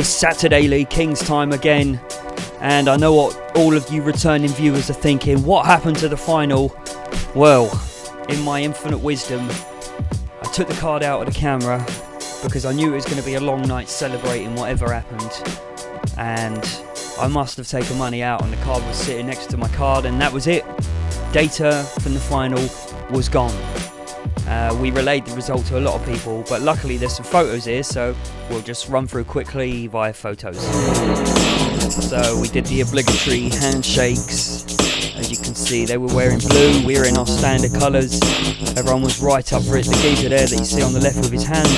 It's Saturday League Kings time again, and I know what all of you returning viewers are thinking. What happened to the final? Well, in my infinite wisdom, I took the card out of the camera because I knew it was going to be a long night celebrating whatever happened, and I must have taken money out and the card was sitting next to my card, and that was it. Data from the final was gone. We relayed the result to a lot of people, but luckily there's some photos here, so we'll just run through quickly via photos. So we did the obligatory handshakes. As you can see, they were wearing blue, we were in our standard colours. Everyone was right up for it. The geezer there that you see on the left with his hand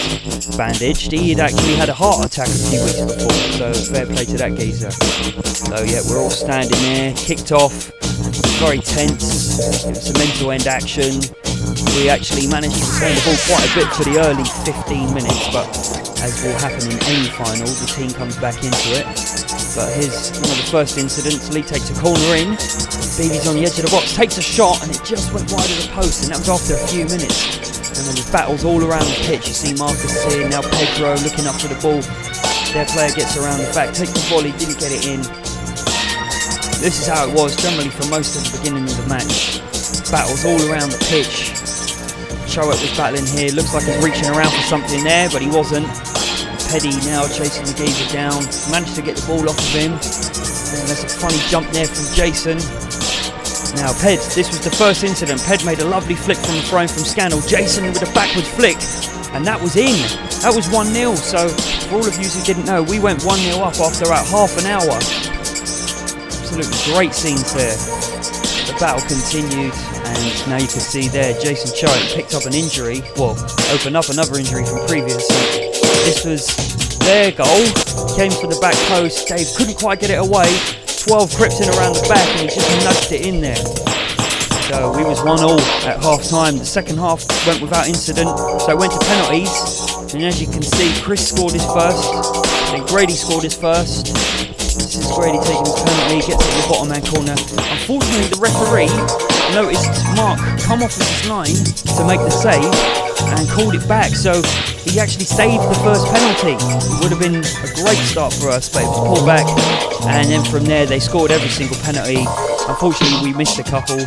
bandaged, he had actually had a heart attack a few weeks before, so fair play to that geezer. So yeah, we're all standing there, kicked off, very tense, it was a mental end action. We actually managed to retain the ball quite a bit for the early 15 minutes, but as will happen in any final, the team comes back into it. But here's one of the first incidents. Lee takes a corner in, Beevy's on the edge of the box, takes a shot, and it just went wide of the post, and that was after a few minutes. And then there's battles all around the pitch. You see Marcus here, now Pedro looking up for the ball. Their player gets around the back, takes the volley, didn't get it in. This is how it was generally for most of the beginning of the match. Battles all around the pitch. Showett was battling here, looks like he's reaching around for something there, but he wasn't. Peddy now chasing the geezer down, managed to get the ball off of him. And there's a funny jump there from Jason. Now Ped, this was the first incident. Ped made a lovely flick from the throw from Scannell. Jason with a backwards flick, and that was in. That was 1-0, so for all of you who didn't know, we went 1-0 up after about half an hour. Absolutely great scenes there. The battle continued, and now you can see there Jason Showett picked up an injury, well, opened up another injury from previous. This was their goal, came for the back post, Dave couldn't quite get it away, 12 crept in around the back and he just nudged it in there. So we was 1-1 at half time. The second half went without incident, so it went to penalties, and as you can see Chris scored his first, then Grady scored his first. This is Grady taking the penalty, gets it in the bottom hand corner. Unfortunately the referee noticed Mark come off of his line to make the save and called it back, so he actually saved the first penalty. It would have been a great start for us, but it was pulled back, and then from there they scored every single penalty. Unfortunately we missed a couple,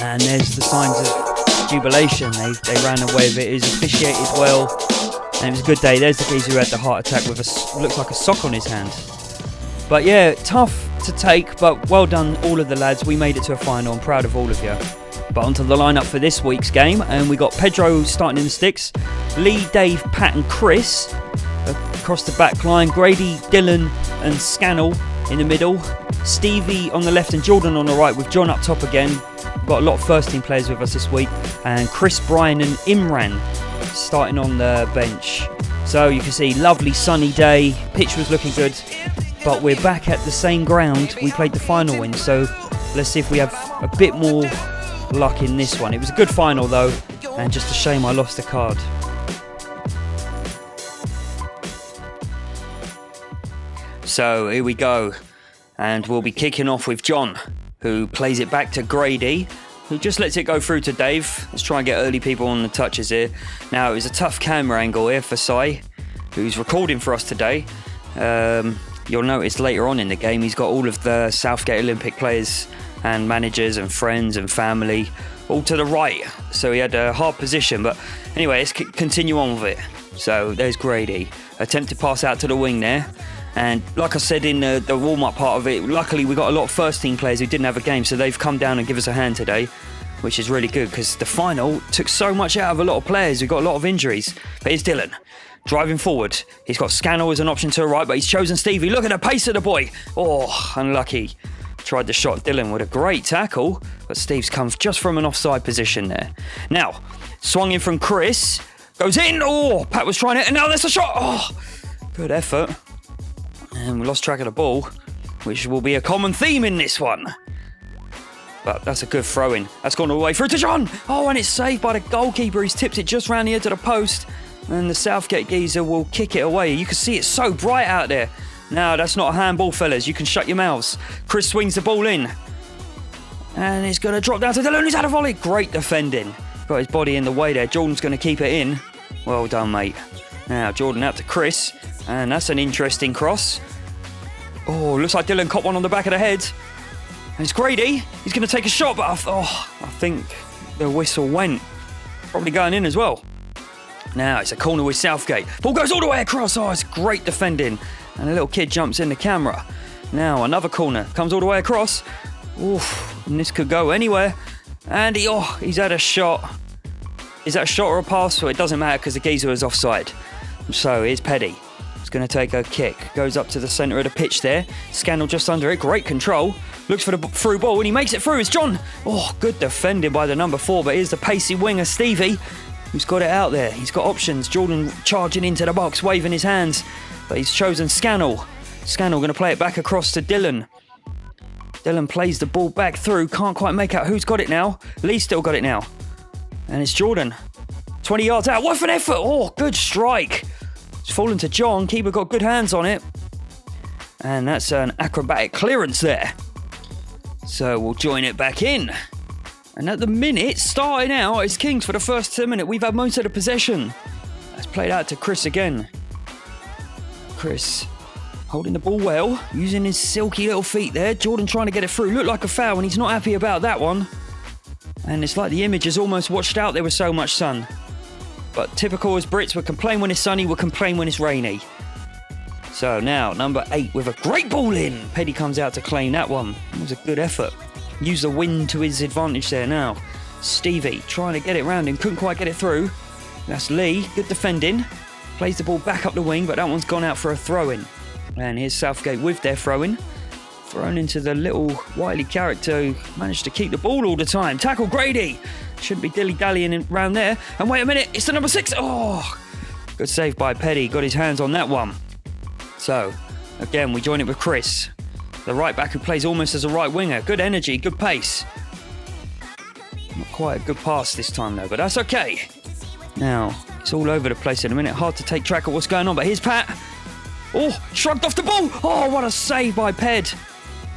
and there's the signs of jubilation. They ran away with it. It was officiated well, and it was a good day. There's the geezer who had the heart attack with looks like a sock on his hand. But yeah, tough to take, but well done all of the lads. We made it to a final. I'm proud of all of you. But onto the lineup for this week's game, and we got Pedro starting in the sticks, Lee, Dave, Pat and Chris across the back line, Grady, Dylan and Scannell in the middle, Stevie on the left and Jordan on the right, with John up top again. We've got a lot of first team players with us this week, and Chris, Brian and Imran starting on the bench. So you can see, lovely sunny day, pitch was looking good. But we're back at the same ground we played the final in, so let's see if we have a bit more luck in this one. It was a good final though, and just a shame I lost the card. So here we go, and we'll be kicking off with John, who plays it back to Grady, who just lets it go through to Dave. Let's try and get early people on the touches here. Now it was a tough camera angle here for Sai, who's recording for us today. You'll notice later on in the game he's got all of the Southgate Olympic players and managers and friends and family all to the right, so he had a hard position. But anyway, let's continue on with it. So there's Grady, attempted pass out to the wing there, and like I said in the warm-up part of it, luckily we got a lot of first team players who didn't have a game, so they've come down and give us a hand today, which is really good because the final took so much out of a lot of players who got a lot of injuries. But here's Dylan driving forward. He's got Scannell as an option to the right, but he's chosen Stevie. Look at the pace of the boy. Oh, unlucky. Tried the shot. Dylan with a great tackle, but Steve's come just from an offside position there. Now, swung in from Chris. Goes in. Oh, Pat was trying it, and now there's a shot. Oh, good effort. And we lost track of the ball, which will be a common theme in this one. But that's a good throw-in. That's gone all the way through to John. Oh, and it's saved by the goalkeeper. He's tipped it just round the edge of the post. And the Southgate geezer will kick it away. You can see it's so bright out there. No, that's not a handball, fellas. You can shut your mouths. Chris swings the ball in. And it's going to drop down to Dylan. He's had a volley. Great defending. Got his body in the way there. Jordan's going to keep it in. Well done, mate. Now, Jordan out to Chris. And that's an interesting cross. Oh, looks like Dylan caught one on the back of the head. And it's Grady. He's going to take a shot, but I think the whistle went. Probably going in as well. Now it's a corner with Southgate. Ball goes all the way across. Oh, it's great defending. And a little kid jumps in the camera. Now another corner. Comes all the way across. Oof, and this could go anywhere. And he's had a shot. Is that a shot or a pass? Well, it doesn't matter because the geezer was offside. So here's Peddy. He's going to take a kick. Goes up to the centre of the pitch there. Scannell just under it. Great control. Looks for the through ball and he makes it through. It's John. Oh, good defending by the number 4. But here's the pacey winger, Stevie, who's got it out there. He's got options. Jordan charging into the box, waving his hands. But he's chosen Scannell. Scannell going to play it back across to Dylan. Dylan plays the ball back through. Can't quite make out who's got it now. Lee's still got it now. And it's Jordan. 20 yards out. What an effort. Oh, good strike. It's fallen to John. Keeper got good hands on it. And that's an acrobatic clearance there. So we'll join it back in. And at the minute, starting out, it's Kings for the first 10 minutes. We've had most of the possession. That's played out to Chris again. Chris holding the ball well, using his silky little feet there. Jordan trying to get it through. Looked like a foul and he's not happy about that one. And it's like the image is almost washed out. There was so much sun. But typical as Brits, we'll complain when it's sunny, we'll complain when it's rainy. So now, number 8 with a great ball in. Peddy comes out to claim that one. It was a good effort. Use the wind to his advantage there now. Stevie trying to get it round him. Couldn't quite get it through. That's Lee. Good defending. Plays the ball back up the wing, but that one's gone out for a throw-in. And here's Southgate with their throw-in. Thrown into the little wily character who managed to keep the ball all the time. Tackle Grady. Shouldn't be dilly-dallying around there. And wait a minute. It's the number 6. Oh, good save by Peddy. Got his hands on that one. So, again, we join it with Chris. The right back who plays almost as a right winger. Good energy, good pace. Not quite a good pass this time though, but that's okay. Now, it's all over the place in a minute. Hard to take track of what's going on, but here's Pat. Oh, shrugged off the ball. Oh, what a save by Ped.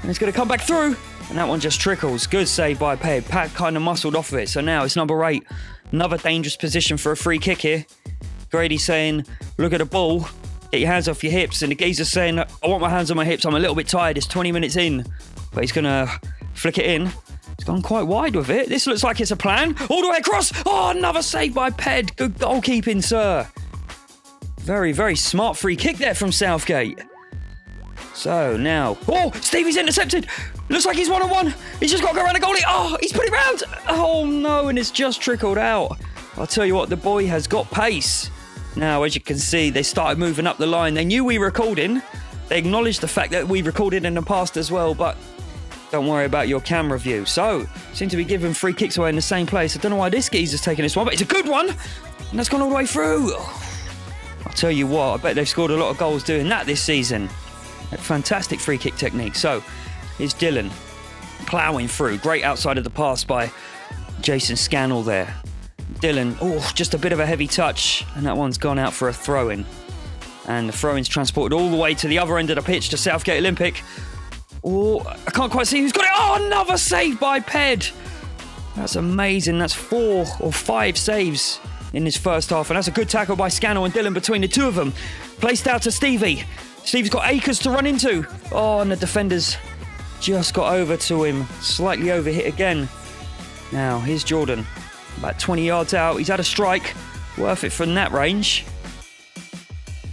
And it's going to come back through. And that one just trickles. Good save by Ped. Pat kind of muscled off of it. So now it's number 8. Another dangerous position for a free kick here. Grady saying, look at the ball. Get your hands off your hips. And the geezer's saying, I want my hands on my hips. I'm a little bit tired. It's 20 minutes in. But he's going to flick it in. He's gone quite wide with it. This looks like it's a plan. All the way across. Oh, another save by Ped. Good goalkeeping, sir. Very, very smart free kick there from Southgate. So now... Oh, Stevie's intercepted. Looks like he's one-on-one. He's just got to go around the goalie. Oh, he's put it round. Oh, no, and it's just trickled out. I'll tell you what, the boy has got pace. Now, as you can see, they started moving up the line. They knew we were recording. They acknowledged the fact that we recorded in the past as well, but don't worry about your camera view. So, seem to be giving free kicks away in the same place. I don't know why this geezer's taking this one, but it's a good one. And that's gone all the way through. I'll tell you what, I bet they've scored a lot of goals doing that this season. A fantastic free kick technique. So, here's Dylan ploughing through. Great outside of the pass by Jason Scannell there. Dylan, just a bit of a heavy touch, and that one's gone out for a throw-in. And the throw-in's transported all the way to the other end of the pitch to Southgate Olympic. Oh, I can't quite see who's got it. Oh, another save by Ped. That's amazing. That's 4 or 5 saves in this first half, and that's a good tackle by Scannell and Dylan between the two of them. Placed out to Stevie. Stevie's got acres to run into. Oh, and the defenders just got over to him. Slightly overhit again. Now, here's Jordan. About 20 yards out. He's had a strike. Worth it from that range.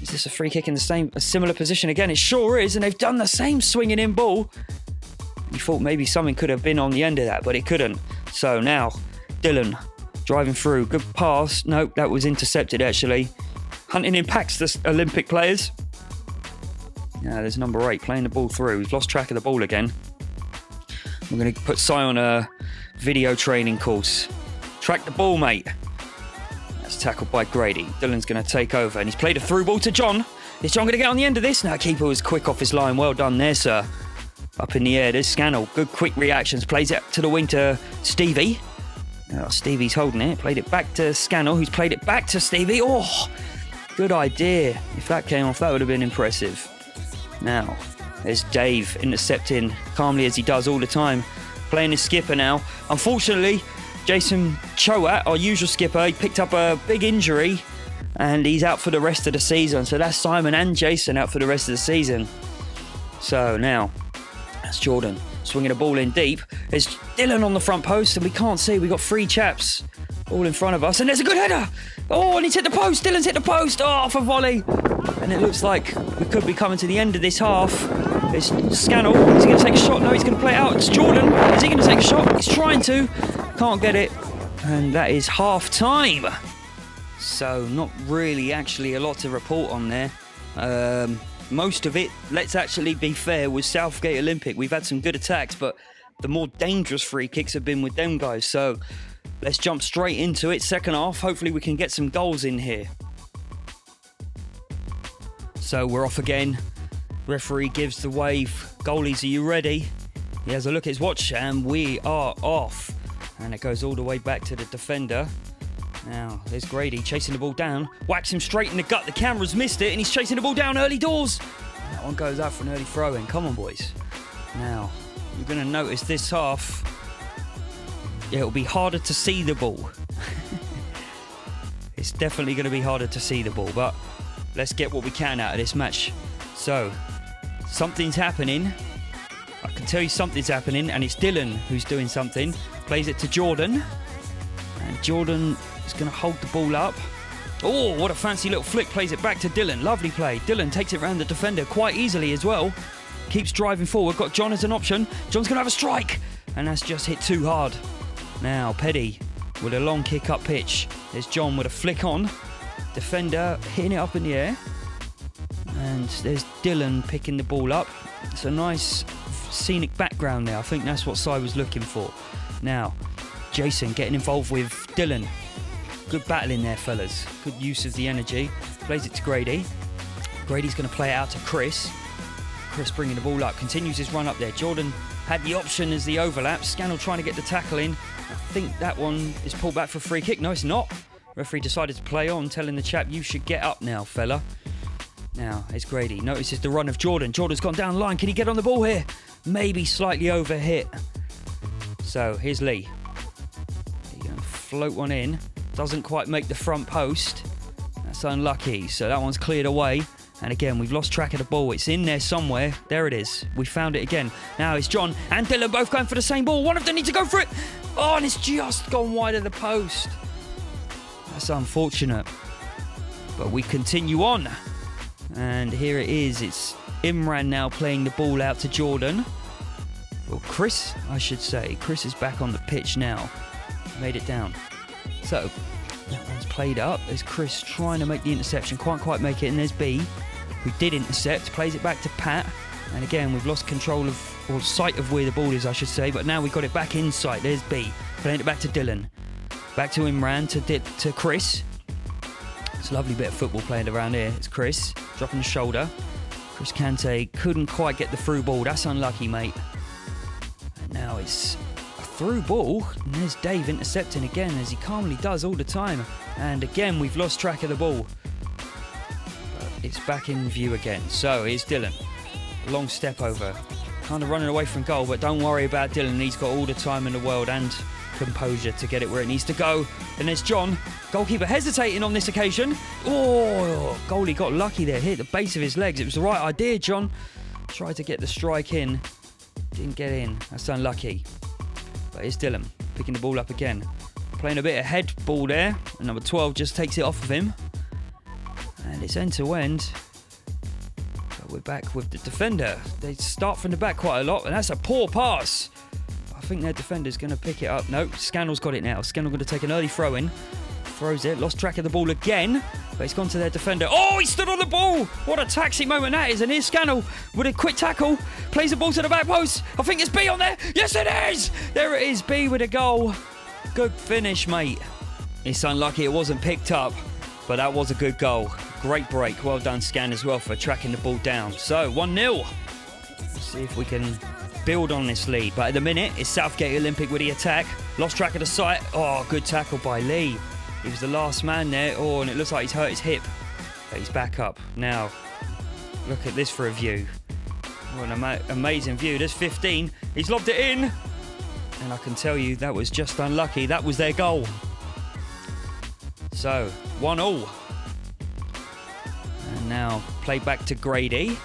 Is this a free kick in a similar position again? It sure is, and they've done the same swinging in ball. You thought maybe something could have been on the end of that, but it couldn't. So now, Dylan driving through. Good pass. Nope, that was intercepted actually. Hunting impacts the Olympic players. Now there's number 8 playing the ball through. He's lost track of the ball again. We're going to put Si on a video training course. Track the ball, mate. That's tackled by Grady. Dylan's going to take over, and he's played a through ball to John. Is John going to get on the end of this? No, keeper was quick off his line. Well done there, sir. Up in the air, there's Scannell. Good quick reactions. Plays it to the wing to Stevie. Oh, Stevie's holding it. Played it back to Scannell, who's played it back to Stevie. Oh, good idea. If that came off, that would have been impressive. Now, there's Dave intercepting calmly as he does all the time. Playing his skipper now. Unfortunately, Jason Choat, our usual skipper, he picked up a big injury and he's out for the rest of the season. So that's Simon and Jason out for the rest of the season. So now, that's Jordan swinging the ball in deep. There's Dylan on the front post, and we can't see. We've got 3 chaps all in front of us, and there's a good header. Oh, and he's hit the post. Dylan's hit the post. Oh, off a volley. And it looks like we could be coming to the end of this half. It's Scannell. Is he going to take a shot? No, he's going to play it out. It's Jordan. Is he going to take a shot? He's trying to. Can't get it. And that is half time. So not really actually a lot to report on there. Most of it, let's actually be fair, was Southgate Olympic. We've had some good attacks, but the more dangerous free kicks have been with them guys. So let's jump straight into it. Second half, hopefully we can get some goals in here. So we're off again. Referee gives the wave. Goalies, are you ready? He has a look at his watch, and we are off. And it goes all the way back to the defender. Now, there's Grady chasing the ball down. Whacks him straight in the gut. The camera's missed it, and he's chasing the ball down early doors. And that one goes out for an early throw-in. Come on, boys. Now, you're going to notice this half, it'll be harder to see the ball. It's definitely going to be harder to see the ball, but let's get what we can out of this match. So, something's happening. I can tell you something's happening, and it's Dylan who's doing something. Plays it to Jordan. And Jordan is going to hold the ball up. Oh, what a fancy little flick. Plays it back to Dylan. Lovely play. Dylan takes it around the defender quite easily as well. Keeps driving forward. Got John as an option. John's going to have a strike. And that's just hit too hard. Now, Peddy with a long kick up pitch. There's John with a flick on. Defender hitting it up in the air. And there's Dylan picking the ball up. It's a nice scenic background there. I think that's what Si was looking for. Now, Jason getting involved with Dylan. Good battling there, fellas. Good use of the energy. Plays it to Grady. Grady's going to play it out to Chris. Chris bringing the ball up. Continues his run up there. Jordan had the option as the overlap. Scannell trying to get the tackle in. I think that one is pulled back for a free kick. No, it's not. Referee decided to play on, telling the chap, you should get up now, fella. Now, it's Grady. Notices the run of Jordan. Jordan's gone down the line. Can he get on the ball here? Maybe slightly overhit. So, here's Lee. He's going to float one in. Doesn't quite make the front post. That's unlucky. So, that one's cleared away. And again, we've lost track of the ball. It's in there somewhere. There it is. We found it again. Now, it's John and Dylan both going for the same ball. One of them needs to go for it. Oh, and it's just gone wide of the post. That's unfortunate. But we continue on. And here it is. It's Imran now playing the ball out to Jordan. Well, Chris, I should say. Chris is back on the pitch now. Made it down. So, that one's played up. There's Chris trying to make the interception. Can't quite make it. And there's B, who did intercept. Plays it back to Pat. And again, we've lost control of, or sight of where the ball is, I should say. But now we've got it back in sight. There's B. Playing it back to Dylan. Back to Imran, to Chris. It's a lovely bit of football playing around here. It's Chris, dropping the shoulder. Chris Kante couldn't quite get the through ball. That's unlucky, mate. And now it's a through ball. And there's Dave intercepting again, as he calmly does all the time. And again, we've lost track of the ball. But it's back in view again. So here's Dylan. A long step over. Kind of running away from goal, but don't worry about Dylan. He's got all the time in the world and composure to get it where it needs to go. And there's John, goalkeeper hesitating on this occasion. Oh, goalie got lucky there, hit the base of his legs. It was the right idea, John. Tried to get the strike in, didn't get in. That's unlucky. But here's Dylan, picking the ball up again. Playing a bit of head ball there, and number 12 just takes it off of him. And it's end to end. But we're back with the defender. They start from the back quite a lot, and that's a poor pass. I think their defender's going to pick it up. No, Scannell's got it now. Scannell going to take an early throw in. Throws it. Lost track of the ball again. But it's gone to their defender. Oh, he stood on the ball. What a taxi moment that is. And here's Scannell with a quick tackle. Plays the ball to the back post. I think it's B on there. Yes, it is. There it is. B with a goal. Good finish, mate. It's unlucky it wasn't picked up. But that was a good goal. Great break. Well done, Scan, as well, for tracking the ball down. So, 1-0. Let's see if we can build on this lead, but at the minute it's Southgate Olympic with the attack. Lost track of the sight. Oh, good tackle by Lee. He was the last man there. Oh, and it looks like he's hurt his hip, but he's back up now. Look at this for a view. What an amazing view. There's 15. He's lobbed it in, and I can tell you that was just unlucky. That was their goal. So 1-1. And now play back to Grady.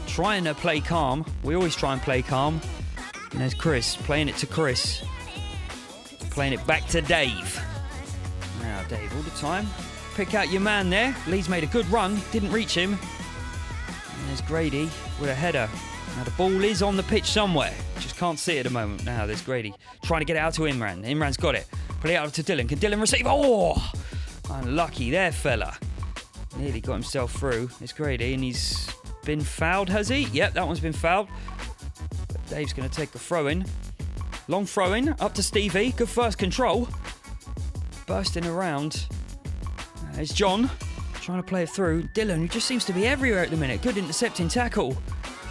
Trying to play calm. We always try and play calm. And there's Chris, playing it to Chris. Playing it back to Dave. Now Dave, all the time. Pick out your man there. Lee's made a good run, didn't reach him. And there's Grady with a header. Now the ball is on the pitch somewhere. Just can't see it at the moment. Now there's Grady trying to get it out to Imran. Imran's got it. Play it out to Dylan. Can Dylan receive? Oh! Unlucky there, fella. Nearly got himself through. It's Grady and he's been fouled, has he? Yep, that one's been fouled. But Dave's going to take a throw-in. Long throw-in up to Stevie. Good first control. Bursting around. There's John trying to play it through. Dylan, who just seems to be everywhere at the minute. Good intercepting tackle.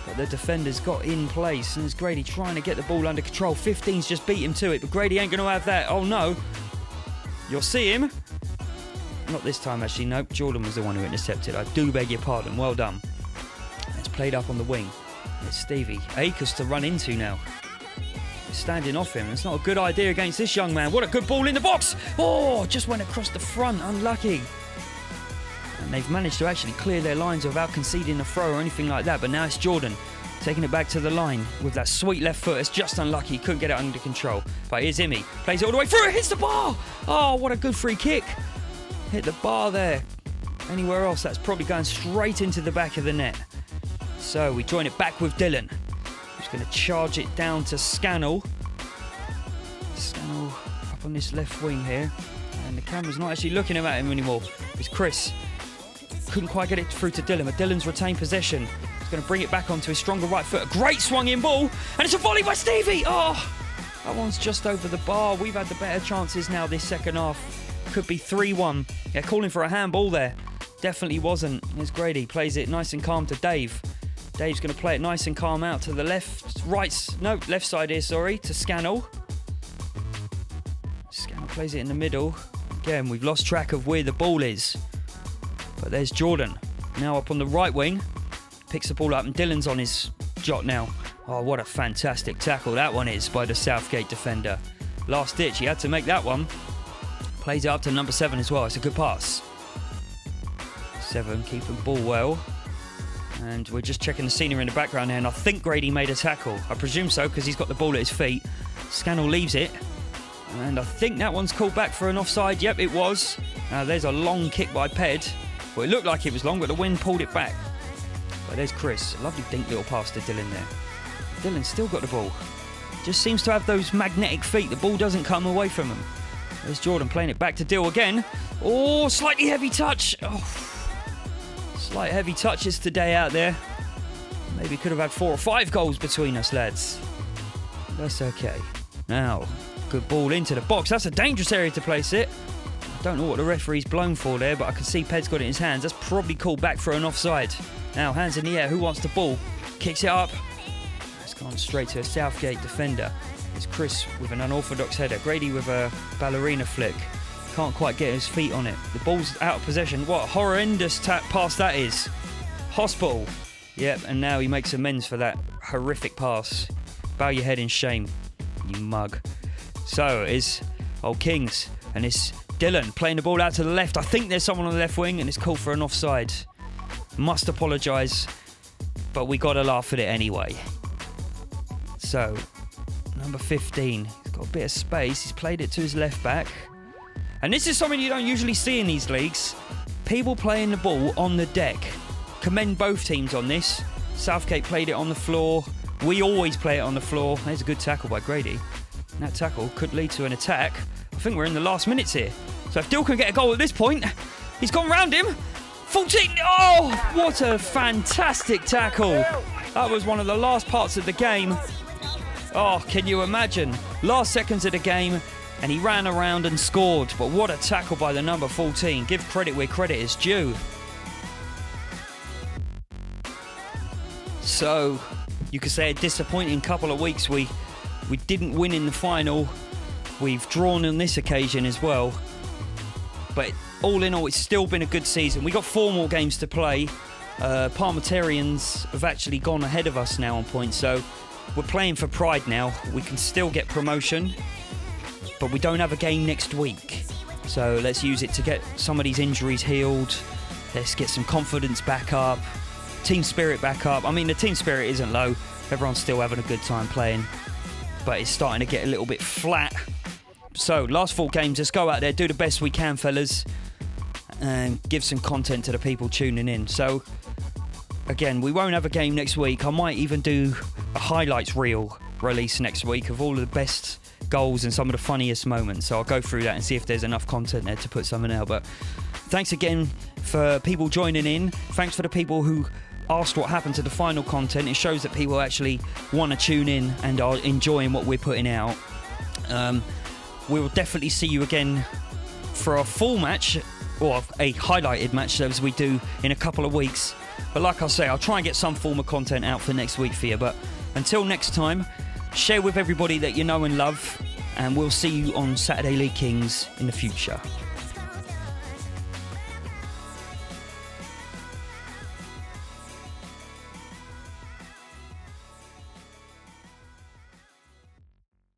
But the defender's got in place. And there's Grady trying to get the ball under control. 15's just beat him to it. But Grady ain't going to have that. Oh, no. You'll see him. Not this time, actually. Nope. Jordan was the one who intercepted. I do beg your pardon. Well done. It's played up on the wing. It's Stevie. Akers to run into now. Standing off him. It's not a good idea against this young man. What a good ball in the box. Oh, just went across the front. Unlucky. And they've managed to actually clear their lines without conceding a throw or anything like that. But now it's Jordan taking it back to the line with that sweet left foot. It's just unlucky. Couldn't get it under control. But here's Imi. Plays it all the way through. It hits the bar. Oh, what a good free kick. Hit the bar there. Anywhere else, that's probably going straight into the back of the net. So we join it back with Dylan. He's going to charge it down to Scannell. Scannell up on this left wing here. And the camera's not actually looking at him anymore. It's Chris. Couldn't quite get it through to Dylan, but Dylan's retained possession. He's going to bring it back onto his stronger right foot. A great swung in ball. And it's a volley by Stevie. Oh, that one's just over the bar. We've had the better chances now this second half. Could be 3-1. Yeah, calling for a handball there. Definitely wasn't. There's Grady. Plays it nice and calm to Dave. Dave's going to play it nice and calm out to the left side here, to Scannell. Scannell plays it in the middle. Again, we've lost track of where the ball is. But there's Jordan. Now up on the right wing. Picks the ball up and Dylan's on his jot now. Oh, what a fantastic tackle that one is by the Southgate defender. Last ditch, he had to make that one. Plays it up to number 7 as well. It's a good pass. 7 keeping ball well. And we're just checking the scenery in the background here. And I think Grady made a tackle. I presume so because he's got the ball at his feet. Scannell leaves it. And I think that one's called back for an offside. Yep, it was. There's a long kick by Ped. Well, it looked like it was long, but the wind pulled it back. But there's Chris. A lovely dink little pass to Dylan there. Dylan's still got the ball. Just seems to have those magnetic feet. The ball doesn't come away from him. There's Jordan playing it back to Dill again. Oh, slightly heavy touch. Oh. Slight heavy touches today out there. Maybe could have had 4 or 5 goals between us, lads. That's okay. Now, good ball into the box. That's a dangerous area to place it. I don't know what the referee's blown for there, but I can see Ped's got it in his hands. That's probably called back for an offside. Now, hands in the air. Who wants the ball? Kicks it up. It's gone straight to a Southgate defender. It's Chris with an unorthodox header. Grady with a ballerina flick. Can't quite get his feet on it. The ball's out of possession. What a horrendous pass that is. Hospital. Yep, and now he makes amends for that horrific pass. Bow your head in shame, you mug. So it's Old Kings, and it's Dylan playing the ball out to the left. I think there's someone on the left wing, and it's called for an offside. Must apologise, but we got to laugh at it anyway. So, number 15, he's got a bit of space. He's played it to his left back. And this is something you don't usually see in these leagues. People playing the ball on the deck. Commend both teams on this. Southgate played it on the floor. We always play it on the floor. There's a good tackle by Grady. And that tackle could lead to an attack. I think we're in the last minutes here. So if Dill can get a goal at this point, he's gone round him. 14. Oh, what a fantastic tackle. That was one of the last parts of the game. Oh, can you imagine? Last seconds of the game. And he ran around and scored. But what a tackle by the number 14. Give credit where credit is due. So, you could say a disappointing couple of weeks. We didn't win in the final. We've drawn on this occasion as well. But all in all, it's still been a good season. We got 4 more games to play. Parliamentarians have actually gone ahead of us now on points. So, we're playing for pride now. We can still get promotion. But we don't have a game next week. So let's use it to get some of these injuries healed, Let's get some confidence back up, team spirit back up. I mean, the team spirit isn't low. Everyone's still having a good time playing, but it's starting to get a little bit flat. So, last 4 games, let's go out there, do the best we can, fellas, and give some content to the people tuning in. So, again, we won't have a game next week. I might even do a highlights reel release next week of all of the best goals and some of the funniest moments. So I'll go through that and see if there's enough content there to put something out. But thanks again for people joining in. Thanks for the people who asked what happened to the final content. It shows that people actually want to tune in and are enjoying what we're putting out. We will definitely see you again for a full match, or a highlighted match as we do in a couple of weeks. But like I say, I'll try and get some form of content out for next week for you. But until next time, share with everybody that you know and love, and we'll see you on Saturday League Kings in the future.